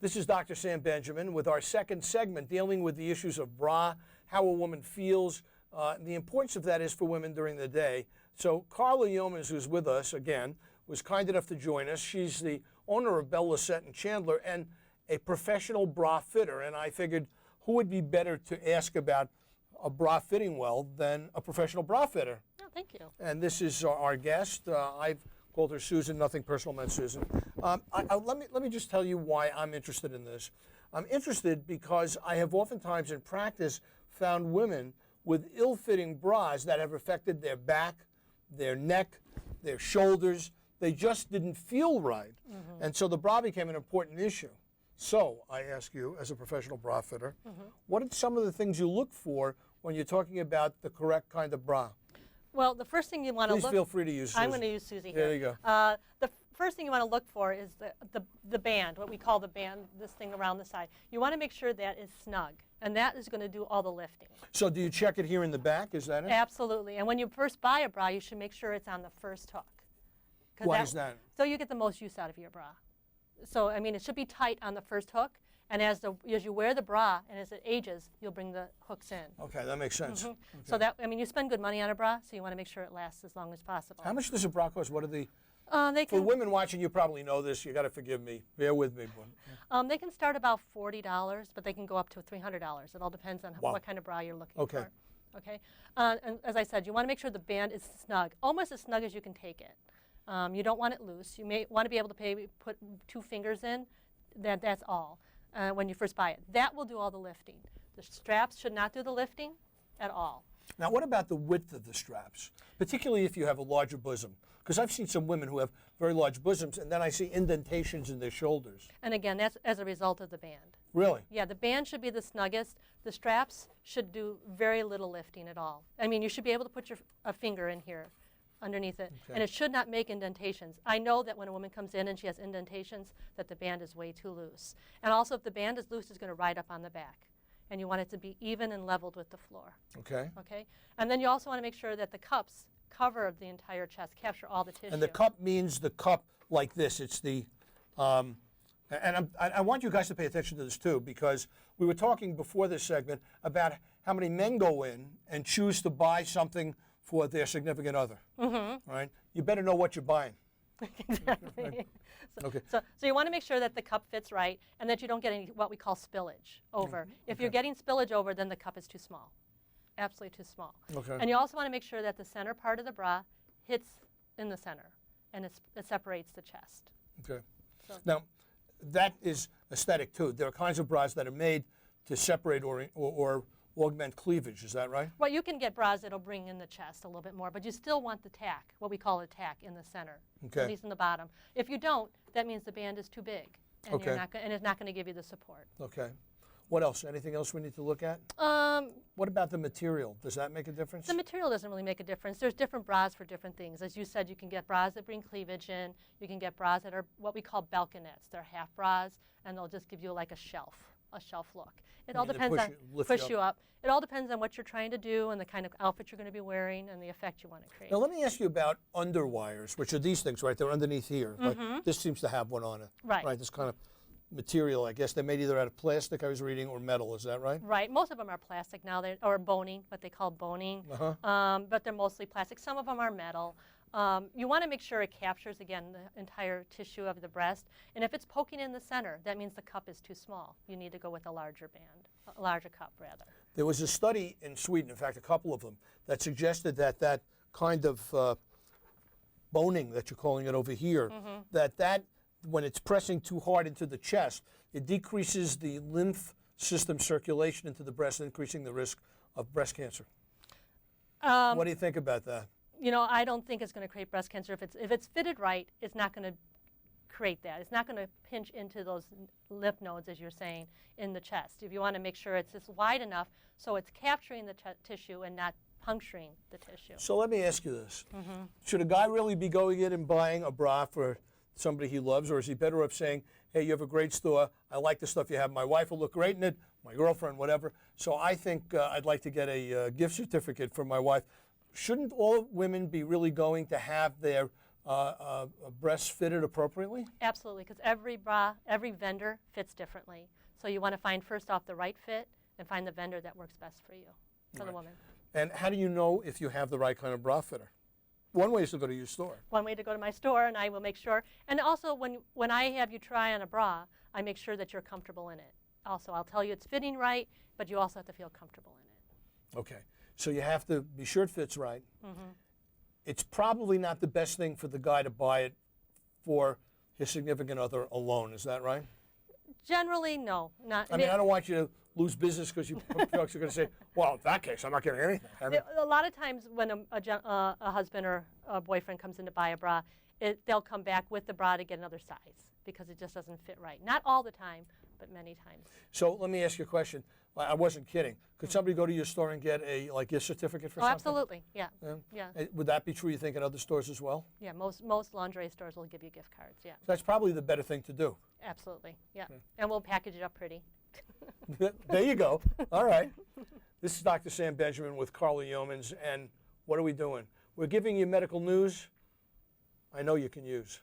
This is Dr. Sam Benjamin with our second segment dealing with the issues of bra, how a woman feels, the importance of that is for women during the day. So Karla Youmans, who's with us again, was kind enough to join us. She's the owner of Belle Lacet in Chandler and a professional bra fitter. And I figured who would be better to ask about a bra fitting well than a professional bra fitter. Oh, thank you. And this is our guest. I've called her Susan, nothing personal meant Susan. Let me just tell you why I'm interested in this. I'm interested because I have oftentimes in practice found women with ill-fitting bras that have affected their back, their neck, their shoulders. They just didn't feel right. Mm-hmm. And so the bra became an important issue. So I ask you, as a professional bra fitter, what are some of the things you look for when you're talking about the correct kind of bra? Well, the first thing you want to look... Please feel free to use Susie. I'm going to use Susie here. There you go. The first thing you want to look for is the band, what we call the band, this thing around the side. You want to make sure that is snug, and that is going to do all the lifting. So do you check it here in the back? Is that it? Absolutely. And when you first buy a bra, you should make sure it's on the first hook. Why is that? So you get the most use out of your bra. So, I mean, it should be tight on the first hook, and as you wear the bra and as it ages, you'll bring the hooks in. Okay, that makes sense. Okay. So that, I mean, you spend good money on a bra, so you want to make sure it lasts as long as possible. How much does a bra cost? What are the... For women watching, you probably know this. You got to forgive me. Bear with me. They can start about $40, but they can go up to $300. It all depends on what kind of bra you're looking for. Okay. And as I said, you want to make sure the band is snug, almost as snug as you can take it. You don't want it loose. You may want to be able to put 2 fingers in. That's all when you first buy it. That will do all the lifting. The straps should not do the lifting at all. Now, what about the width of the straps, particularly if you have a larger bosom? Because I've seen some women who have very large bosoms, and then I see indentations in their shoulders. And again, that's as a result of the band. Really? Yeah, the band should be the snuggest. The straps should do very little lifting at all. I mean, you should be able to put a finger in here underneath it, and it should not make indentations. I know that when a woman comes in and she has indentations, that the band is way too loose. And also, if the band is loose, it's going to ride up on the back. And you want it to be even and leveled with the floor. Okay. Okay. And then you also want to make sure that the cups cover the entire chest, capture all the tissue. And the cup means the cup like this. It's the, and I want you guys to pay attention to this too, because we were talking before this segment about how many men go in and choose to buy something for their significant other. Right? You better know what you're buying. Exactly. So you want to make sure that the cup fits right and that you don't get any what we call spillage over. If you're getting spillage over, then the cup is too small. Absolutely too small. And you also want to make sure that the center part of the bra hits in the center and it separates the chest. Okay. So now, that is aesthetic too. There are kinds of bras that are made to separate or augment cleavage. Is that right? Well, you can get bras that'll bring in the chest a little bit more, but you still want the tack, what we call a tack, in the center, at least in the bottom. If you don't, that means the band is too big, and and it's not going to give you the support. Okay. What else? Anything else we need to look at? What about the material? Does that make a difference? The material doesn't really make a difference. There's different bras for different things. As you said, you can get bras that bring cleavage in. You can get bras that are what we call balconettes. They're half bras, and they'll just give you like a shelf look. It all depends on push you up. It all depends on what you're trying to do and the kind of outfit you're going to be wearing and the effect you want to create. Now let me ask you about underwires, which are these things, right? They're underneath here. Like this seems to have one on it. Right. This kind of material, I guess. They're made either out of plastic, I was reading, or metal. Is that right? Right. Most of them are plastic now, or boning, what they call boning. But they're mostly plastic. Some of them are metal. You want to make sure it captures, again, the entire tissue of the breast. And if it's poking in the center, that means the cup is too small. You need to go with a larger band, a larger cup, rather. There was a study in Sweden, in fact, a couple of them, that suggested that that kind of boning that you're calling it over here, that when it's pressing too hard into the chest, it decreases the lymph system circulation into the breast, increasing the risk of breast cancer. What do you think about that? You know, I don't think it's going to create breast cancer. If it's fitted right, it's not going to create that. It's not going to pinch into those lymph nodes, as you're saying, in the chest. If you want to make sure it's just wide enough so it's capturing the tissue and not puncturing the tissue. So let me ask you this. Should a guy really be going in and buying a bra for somebody he loves, or is he better off saying, hey, you have a great store, I like the stuff you have, my wife will look great in it, my girlfriend, whatever. So I think I'd like to get a gift certificate for my wife. Shouldn't all women be really going to have their breasts fitted appropriately? Absolutely, because every bra, every vendor fits differently. So you want to find first off the right fit and find the vendor that works best for you, for the woman. And how do you know if you have the right kind of bra fitter? One way is to go to your store. One way to go to my store, and I will make sure. And also, when I have you try on a bra, I make sure that you're comfortable in it. Also, I'll tell you it's fitting right, but you also have to feel comfortable in it. Okay, so you have to be sure it fits right. It's probably not the best thing for the guy to buy it for his significant other alone. Is that right? Generally, no. Not. I mean, I don't want you to lose business because you folks are going to say, well, in that case, I'm not getting anything. I mean, A lot of times when a husband or a boyfriend comes in to buy a bra, they'll come back with the bra to get another size because it just doesn't fit right. Not all the time, but many times. so let me ask you a question. I wasn't kidding. Could somebody go to your store and get a gift certificate for Oh, something? absolutely. Yeah. Yeah. Would that be true, you think, in other stores as well? Yeah. Most lingerie stores will give you gift cards. Yeah. That's probably the better thing to do. Absolutely. Yeah. And we'll package it up pretty. There you go. All right. This is Dr. Sam Benjamin with Karla Youmans, and what are we doing? We're giving you medical news I know you can use.